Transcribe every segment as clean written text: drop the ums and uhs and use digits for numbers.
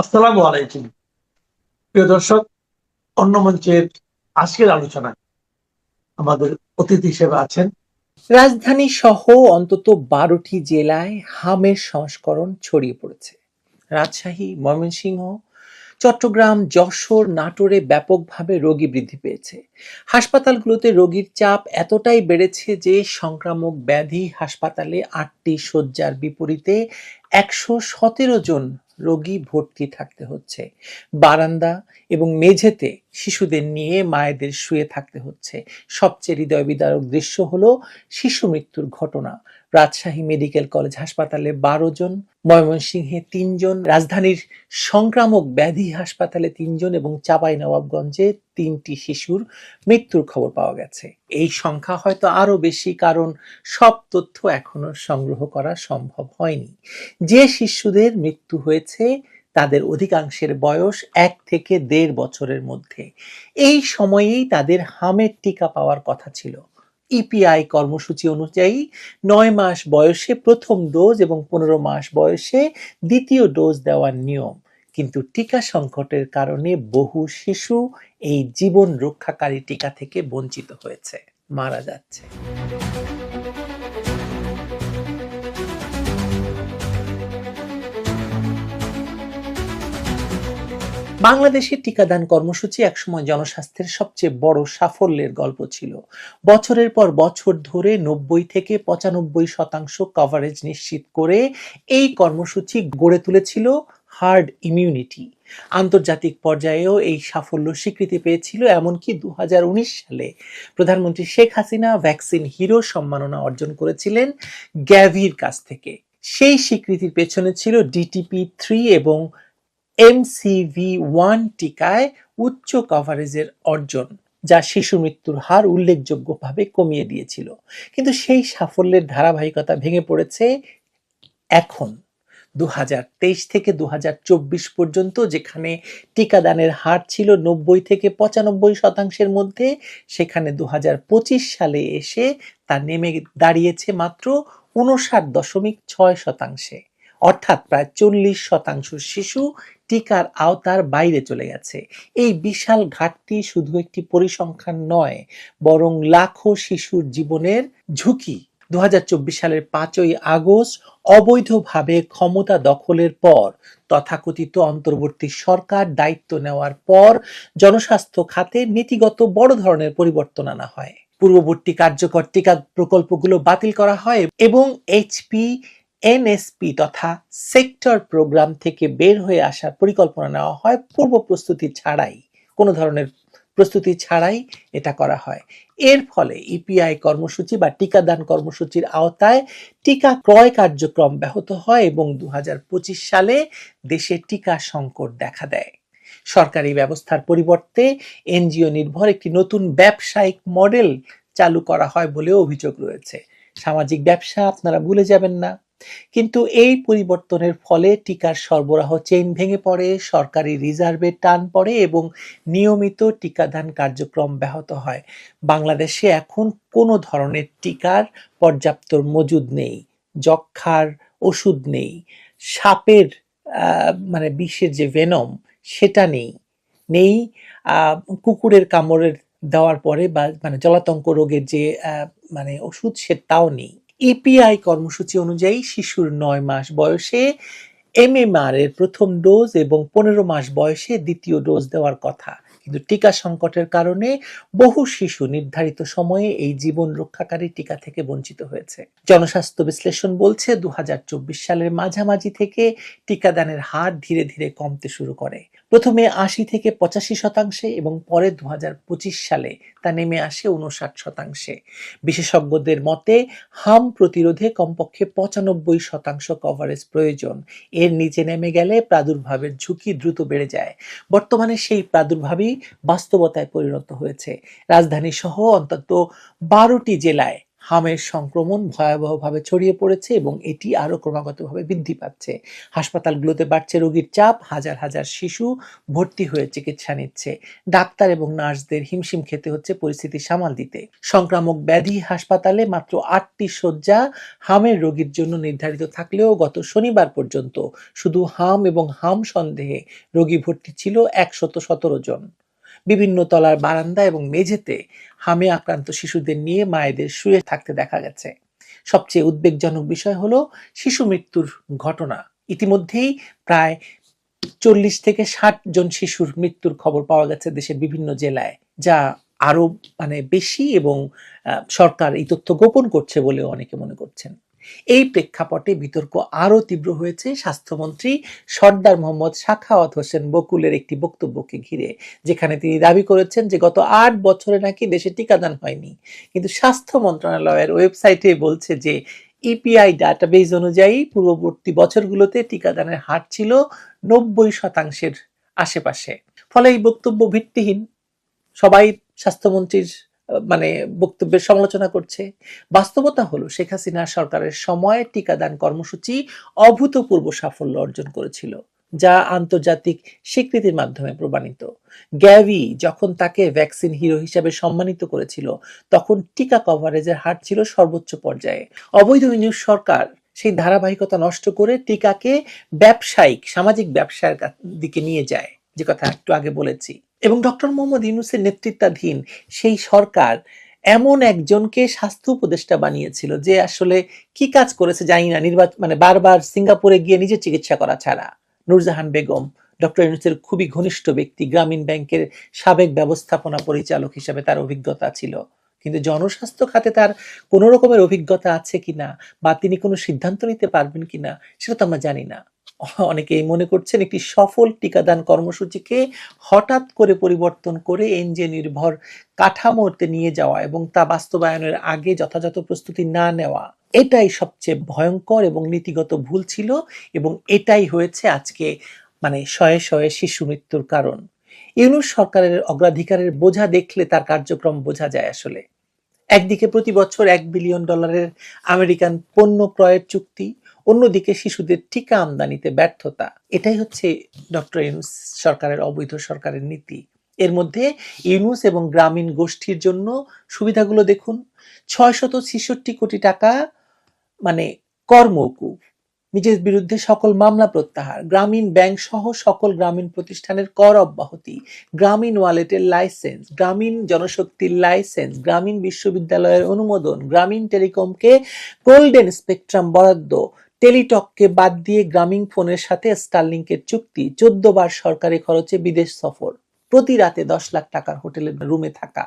আসসালামু আলাইকুম। প্রিয় দর্শক, অন্য মঞ্চের আজকের আলোচনায় আমাদের অতিথি হিসেবে আছেন রাজধানী সহ অন্তত ১২টি জেলায় হামের সংস্করণ ছড়িয়ে পড়েছে। রাজশাহী, ময়মনসিংহ, চট্টগ্রাম, যশোর, নাটোরে ব্যাপকভাবে রোগী বৃদ্ধি পেয়েছে। হাসপাতালগুলোতে রোগীর চাপ এতটাই বেড়েছে যে সংক্রামক ব্যাধি হাসপাতালে ৮টি শয্যার বিপরীতে ১১৭ জন রোগী ভর্তি থাকতে হচ্ছে। বারান্দা এবং মেঝেতে শিশুদের নিয়ে মায়েদের শুয়ে থাকতে হচ্ছে। সবচেয়ে হৃদয় বিদারক দৃশ্য হলো শিশু মৃত্যুর ঘটনা। রাজশাহী মেডিকেল কলেজ হাসপাতালে ১২ জন, ময়মনসিংহে ৩ জন, রাজধানীর সংক্রামক ব্যাধি হাসপাতালে ৩ জন এবং চাঁপাইনবাবগঞ্জে ৩টি শিশুর মৃত্যুর খবর পাওয়া গেছে। এই সংখ্যা হয়তো আরো বেশি, কারণ সব তথ্য এখনো সংগ্রহ করা সম্ভব হয়নি। যে শিশুদের মৃত্যু হয়েছে তাদের অধিকাংশের বয়স ১ থেকে ১.৫ বছরের মধ্যে। এই সময়েই তাদের হামের টিকা পাওয়ার কথা ছিল। ইপিআই কর্মসূচি অনুযায়ী ৯ মাস বয়সে প্রথম ডোজ এবং ১৫ মাস বয়সে দ্বিতীয় ডোজ দেওয়ার নিয়ম। কিন্তু টিকা সংকটের কারণে বহু শিশু এই জীবন রক্ষাকারী টিকা থেকে বঞ্চিত হয়েছে, মারা যাচ্ছে। বাংলাদেশের টিকাদান কর্মসূচি একসময় জনস্বাস্থ্যের সবচেয়ে বড় সাফল্যের গল্প ছিল। বছরের পর বছর ধরে ৯০ থেকে ৯৫% কভারেজ নিশ্চিত করে এই কর্মসূচি গড়ে তুলেছিল হার্ড ইমিউনিটি। আন্তর্জাতিক পর্যায়েও এই সাফল্য স্বীকৃতি পেয়েছিল, এমনকি ২০১৯ সালে প্রধানমন্ত্রী শেখ হাসিনা ভ্যাকসিন হিরো সম্মাননা অর্জন করেছিলেন গ্যাভির কাছ থেকে। সেই স্বীকৃতির পেছনে ছিল DTP-3 এবং MCV-1 টিকায় উচ্চ কভারেজের অর্জন, যা শিশু মৃত্যুর হার উল্লেখযোগ্যভাবে কমিয়ে দিয়েছিল। কিন্তু সেই সাফল্যের ধারাবাহিকতা ভেঙে পড়েছে এখন ২০২৩ থেকে ২০২৪ পর্যন্ত, যেখানে টিকাদানের হার ছিল ৯০ থেকে ৯৫%-এর মধ্যে, সেখানে ২০২৫ সালে এসে তা নেমে দাঁড়িয়েছে মাত্র ৫৯.৬%। অর্থাৎ প্রায় ৪০% শিশু টিকার আওতার বাইরে চলে গেছে। এই বিশাল ঘাটতি শুধু একটি পরিসংখ্যান নয়, বরং লাখো শিশুর জীবনের ঝুঁকি। ২০২৪ সালের ৫ই আগস্ট অবৈধভাবে ক্ষমতা দখলের পর, তথাকথিত অন্তর্বর্তী সরকার দায়িত্ব নেওয়ার পর জনস্বাস্থ্য খাতে নীতিগত বড় ধরনের পরিবর্তন আনা হয়। পূর্ববর্তী কার্যকর টিকা প্রকল্পগুলো বাতিল করা হয় এবং NSP তথা সেক্টর প্রোগ্রাম থেকে বের হয়ে আসার পরিকল্পনা নেওয়া হয়। পূর্ব প্রস্তুতি ছাড়াই, কোনো ধরনের প্রস্তুতি ছাড়াই এটা করা হয়। এর ফলে ইপিআই কর্মসূচি বা টিকাদান কর্মসূচির আওতায় টিকা ক্রয় কার্যক্রম ব্যাহত হয় এবং ২০২৫ সালে দেশে টিকা সংকট দেখা দেয়। সরকারি ব্যবস্থার পরিবর্তে এনজিও নির্ভর একটি নতুন ব্যবসায়িক মডেল চালু করা হয় বলেও অভিযোগ রয়েছে। সামাজিক ব্যবসা আপনারা ভুলে যাবেন না। কিন্তু এই পরিবর্তনের ফলে টিকার সরবরাহ চেইন ভেঙে পড়ে, সরকারি রিজার্ভে টান পড়ে এবং নিয়মিত টিকাদান কার্যক্রম ব্যাহত হয়। বাংলাদেশে এখন কোনো ধরনের টিকার পর্যাপ্ত মজুদ নেই, যক্ষ্মার ওষুধ নেই, সাপের বিষের যে ভেনম সেটা নেই, নেই কুকুরের কামড়ের দেওয়ার পরে বা জলাতঙ্ক রোগের যে ওষুধ সেটাও নেই। ইপিআই কর্মসূচি অনুযায়ী শিশুর ৯ মাস বয়সে MMR এর প্রথম ডোজ এবং ১৫ মাস বয়সে দ্বিতীয় ডোজ দেওয়ার কথা। কিন্তু টিকা সংকটের কারণে বহু শিশু নির্ধারিত সময়ে এই জীবন রক্ষাকারী টিকা থেকে বঞ্চিত হয়েছে। জনস্বাস্থ্য বিশ্লেষণ বলছে ২০২৪ সালের মাঝামাঝি থেকে টিকাদানের হার ধীরে ধীরে কমতে শুরু করে। প্রথমে ৮০ থেকে ৮৫% এবং পরে ২০২৫ সালে তা নেমে আসে ৫৯%। বিশেষজ্ঞদের মতে হাম প্রতিরোধে কমপক্ষে ৯৫% কভারেজ প্রয়োজন। এর নিচে নেমে গেলে প্রাদুর্ভাবের ঝুঁকি দ্রুত বেড়ে যায়। বর্তমানে সেই প্রাদুর্ভাবই বাস্তবতায় পরিণত হয়েছে। রাজধানী সহ অন্তত ১২টি জেলায় হামের সংক্রমণ ভয়াবহভাবে ছড়িয়ে পড়েছে এবং এটি আরো ক্রমাগতভাবে বৃদ্ধি পাচ্ছে। হাসপাতালগুলোতে বাড়ছে রোগীর চাপ, হাজার হাজার শিশু ভর্তি হয়ে চিকিৎসা নিচ্ছে। ডাক্তার এবং নার্সদের হিমশিম খেতে হচ্ছে পরিস্থিতি সামাল দিতে। সংক্রামক ব্যাধি হাসপাতালে মাত্র 8টি শয্যা হামের রোগীর জন্য নির্ধারিত থাকলেও গত শনিবার পর্যন্ত শুধু হাম এবং হাম সন্দেহে রোগী ভর্তি ছিল 117 জন। বিভিন্ন তলার বারান্দা এবং মেঝেতে হামে আক্রান্ত শিশুদের নিয়ে মায়েদের শুয়ে থাকতে দেখা গেছে। সবচেয়ে উদ্বেগজনক বিষয় হলো শিশু মৃত্যুর ঘটনা। ইতিমধ্যেই প্রায় 40 থেকে 60 জন শিশুর মৃত্যুর খবর পাওয়া গেছে দেশের বিভিন্ন জেলায়, যা আরো বেশি এবং সরকার এই তথ্য গোপন করছে বলেও অনেকে মনে করছেন। এই প্রেক্ষাপটে বিতর্ক আরো তীব্র হয়েছে স্বাস্থ্যমন্ত্রী সর্দার মোহাম্মদ সাখাওয়াত হোসেন বকুলের একটি বক্তব্যকে ঘিরে, যেখানে তিনি দাবি করেছেন যে গত 8 বছরে নাকি দেশে টিকাদান হয়নি, কিন্তু স্বাস্থ্য মন্ত্রণালয়ের ওয়েবসাইটে বলছে যে ইপিআই ডাটাবেজ অনুযায়ী পূর্ববর্তী বছরগুলোতে টিকাদানের হার ছিল 90% আশেপাশে। ফলে এই বক্তব্য ভিত্তিহীন। সবাই স্বাস্থ্যমন্ত্রীর বক্তব্যের সমালোচনা করছে। বাস্তবতা হলো শেখ হাসিনা সরকারের সময় টিকাদান কর্মসূচি অভূতপূর্ব সাফল্য অর্জন করেছিল, যা আন্তর্জাতিক স্বীকৃতির মাধ্যমে প্রমাণিত। গ্যাভি যখন তাকে ভ্যাকসিন হিরো হিসেবে সম্মানিত করেছিল, তখন টিকা কভারেজের হার ছিল সর্বোচ্চ পর্যায়ে। অবৈধ ইউনূস সরকার সেই ধারাবাহিকতা নষ্ট করে টিকাকে ব্যবসায়িক সামাজিক ব্যবসার দিকে নিয়ে যায়, যে কথা একটু আগে বলেছি। এবং ডক্টর মোহাম্মদ ইউনূসের নেতৃত্বাধীন সেই সরকার এমন একজনকে স্বাস্থ্য উপদেষ্টা বানিয়েছিল যে আসলে কি কাজ করেছে জানি না, বারবার সিঙ্গাপুরে গিয়ে নিজে চিকিৎসা করা ছাড়া। নূরজাহান বেগম ডক্টর ইউনূসের খুবই ঘনিষ্ঠ ব্যক্তি, গ্রামীণ ব্যাংকের সাবেক ব্যবস্থাপনা পরিচালক হিসেবে তার অভিজ্ঞতা ছিল, কিন্তু জনস্বাস্থ্য খাতে তার কোনো রকমের অভিজ্ঞতা আছে কিনা বা তিনি কোনো সিদ্ধান্ত নিতে পারবেন কিনা সেটা তো আমরা জানি না। অনেকেই মনে করছেন একটি সফল টিকাদান কর্মসূচিকে হঠাৎ করে পরিবর্তন করে এনজিও নির্ভর কাঠামোতে নিয়ে যাওয়া এবং তা বাস্তবায়নের আগে যথাযথ প্রস্তুতি না নেওয়া, এটাই সবচেয়ে ভয়ঙ্কর এবং নীতিগত ভুল ছিল, এবং এটাই হয়েছে আজকে শয়ে শয়ে শিশু মৃত্যুর কারণ। ইউনূস সরকারের অগ্রাধিকারের বোঝা দেখলে তার কার্যক্রম বোঝা যায়। আসলে একদিকে প্রতি বছর $1 বিলিয়ন আমেরিকান পণ্য ক্রয়ের চুক্তি, অন্যদিকে শিশুদের টিকা আমদানিতে ব্যর্থতা। এটাই হচ্ছে ডক্টর ইউনূস সরকারের অবৈধ সরকারের নীতি। এর মধ্যে ইউনূস এবং গ্রামীণ গোষ্ঠীর জন্য সুবিধাগুলো দেখুন। 666 কোটি টাকা কর মওকুফ, নিজের বিরুদ্ধে সকল মামলা প্রত্যাহার, গ্রামীণ ব্যাংক সহ সকল গ্রামীণ প্রতিষ্ঠানের কর অব্যাহতি, গ্রামীণ ওয়ালেটের লাইসেন্স, গ্রামীণ জনশক্তির লাইসেন্স, গ্রামীণ বিশ্ববিদ্যালয়ের অনুমোদন, গ্রামীণ টেলিকমকে গোল্ডেন স্পেকট্রাম বরাদ্দ, টেলিটককে বাদ দিয়ে গ্রামীণ ফোনের সাথে স্টারলিংকের চুক্তি, 14 বার সরকারি খরচে বিদেশ সফর, প্রতি রাতে 10 লাখ টাকার হোটেলের রুমে থাকা,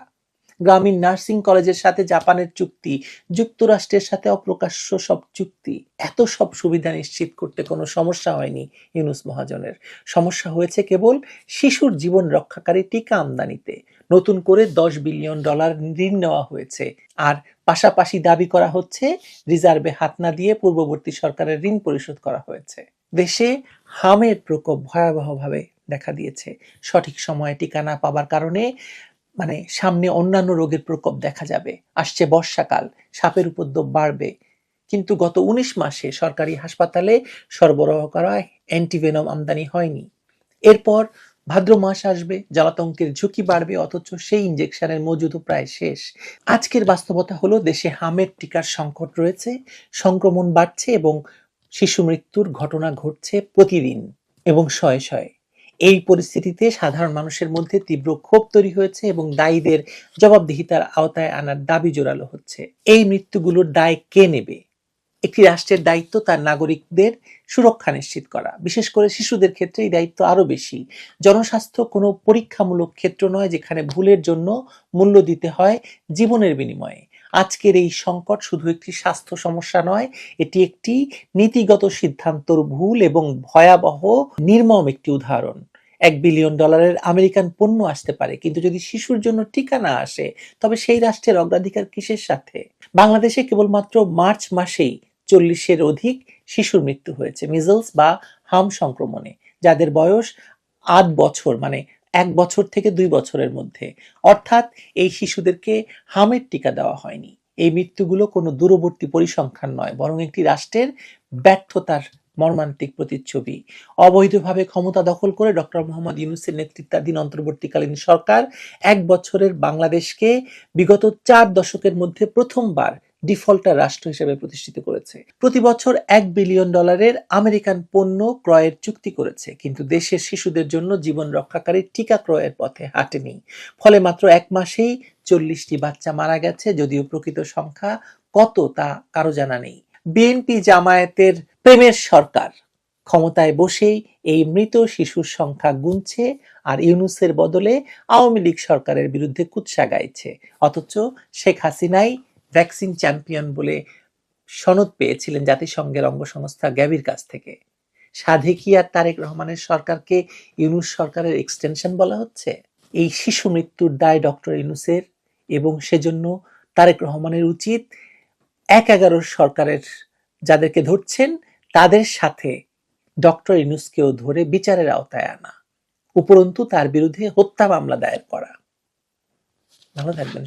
গ্রামীণ নার্সিং কলেজের সাথে জাপানের চুক্তি, যুক্তরাষ্ট্রের সাথে অপ্রকাশ্য সব চুক্তি। এত সব সুবিধা নিশ্চিত করতে কোনো সমস্যা হয়নি ইউনূস মহাজনের। সমস্যা হয়েছে কেবল শিশুর জীবন রক্ষাকারী টিকা আমদানিতে। নতুন করে $10 বিলিয়ন ঋণ নেওয়া হয়েছে, আর পাশাপাশি দাবি করা হচ্ছে রিজার্ভে হাত না দিয়ে পূর্ববর্তী সরকারের ঋণ পরিশোধ করা হয়েছে। দেশে হামের প্রকোপ ভয়াবহভাবে দেখা দিয়েছে। সঠিক সময়ে টিকা না পাবার কারণে সামনে অন্যান্য রোগের প্রকোপ দেখা যাবে। আসছে বর্ষাকাল, সাপের উপদ্রব বাড়বে, কিন্তু গত 19 মাসে সরকারি হাসপাতালে সরবরাহ করা অ্যান্টিভেনম আমদানি হয়নি। এরপর ভাদ্র মাস আসবে, জলাতঙ্কের ঝুঁকি বাড়বে, অথচ সেই ইনজেকশনের মজুদও প্রায় শেষ। আজকের বাস্তবতা হলো দেশে হামের টিকার সংকট রয়েছে, সংক্রমণ বাড়ছে এবং শিশু মৃত্যুর ঘটনা ঘটছে প্রতিদিন এবং শয়ে শয়ে। এই পরিস্থিতিতে সাধারণ মানুষের মধ্যে তীব্র ক্ষোভ তৈরি হয়েছে এবং দায়ীদের জবাবদিহিতার আওতায় আনার দাবি জোরালো হচ্ছে। এই মৃত্যুগুলোর দায় কে নেবে? একটি রাষ্ট্রের দায়িত্ব তার নাগরিকদের সুরক্ষা নিশ্চিত করা, বিশেষ করে শিশুদের ক্ষেত্রে এই দায়িত্ব আরো বেশি। জনস্বাস্থ্য কোনো পরীক্ষামূলক ক্ষেত্র নয় যেখানে ভুলের জন্য মূল্য দিতে হয় জীবনের বিনিময়ে। আজকের এই সংকট শুধু একটি স্বাস্থ্য সমস্যা নয়, এটি একটি নীতিগত সিদ্ধান্তর ভুল এবং ভয়াবহ নির্মম একটি উদাহরণ। $1 বিলিয়ন আমেরিকান পণ্য আসতে পারে, কিন্তু যদি শিশুর জন্য টিকা না আসে, তবে সেই রাষ্ট্রের অগ্রাধিকার কিসের সাথে? বাংলাদেশে কেবলমাত্র মার্চ মাসেই 40-এর অধিক শিশুর মৃত্যু হয়েছে মিজলস বা হাম সংক্রমণে, যাদের বয়স 8 বছর, 1 বছর থেকে 2 বছরের মধ্যে। অর্থাৎ এই শিশুদেরকে হামের টিকা দেওয়া হয়নি। এই মৃত্যুগুলো কোনো দূরবর্তী পরিসংখ্যান নয়, বরং একটি রাষ্ট্রের ব্যর্থতার মর্মান্তিক প্রতিচ্ছবি। অবৈধভাবে ক্ষমতা দখল করে ডক্টর মোহাম্মদ ইউনূসের নেতৃত্বাধীন অন্তর্বর্তীকালীন সরকার ১ বছরের বাংলাদেশকে বিগত ৪ দশকের মধ্যে প্রথমবার ডিফল্টার রাষ্ট্র হিসেবে প্রতিষ্ঠিত করেছে। প্রতি বছর $1 বিলিয়ন আমেরিকান পণ্য ক্রয়ের চুক্তি করেছে, কিন্তু দেশের শিশুদের জন্য জীবন রক্ষাকারী টিকা ক্রয়ের পথে হাঁটেনি। ফলে মাত্র 1 মাসেই 40টি বাচ্চা মারা গেছে, যদিও প্রকৃত সংখ্যা কত তা কারো জানা নেই। বিএনপি জামায়াতের প্রেমের সরকার ক্ষমতায় বসেই এই মৃত শিশুর সংখ্যা গুনছে, আর ইউনূসের বদলে আওয়ামী লীগ সরকারের বিরুদ্ধে কুৎসা গাইছে। অথচ শেখ হাসিনাই ভ্যাকসিন চ্যাম্পিয়ন বলে সনদ পেয়েছিলেন জাতিসংঘের অঙ্গসংস্থা গ্যাভির কাছ থেকে। সাধে কি আর তারেক রহমানের সরকারকে ইউনূস সরকারের এক্সটেনশন বলা হচ্ছে? এই শিশু মৃত্যুর দায় ডক্টর ইউনূসের, এবং সেজন্য তারেক রহমানের উচিত ১/১১ সরকারের যাদেরকে ধরছেন তাদের সাথে ডক্টর ইউনূসকেও ধরে বিচারের আওতায় আনা, উপরন্তু তার বিরুদ্ধে হত্যা মামলা দায়ের করা। ভালো থাকবেন।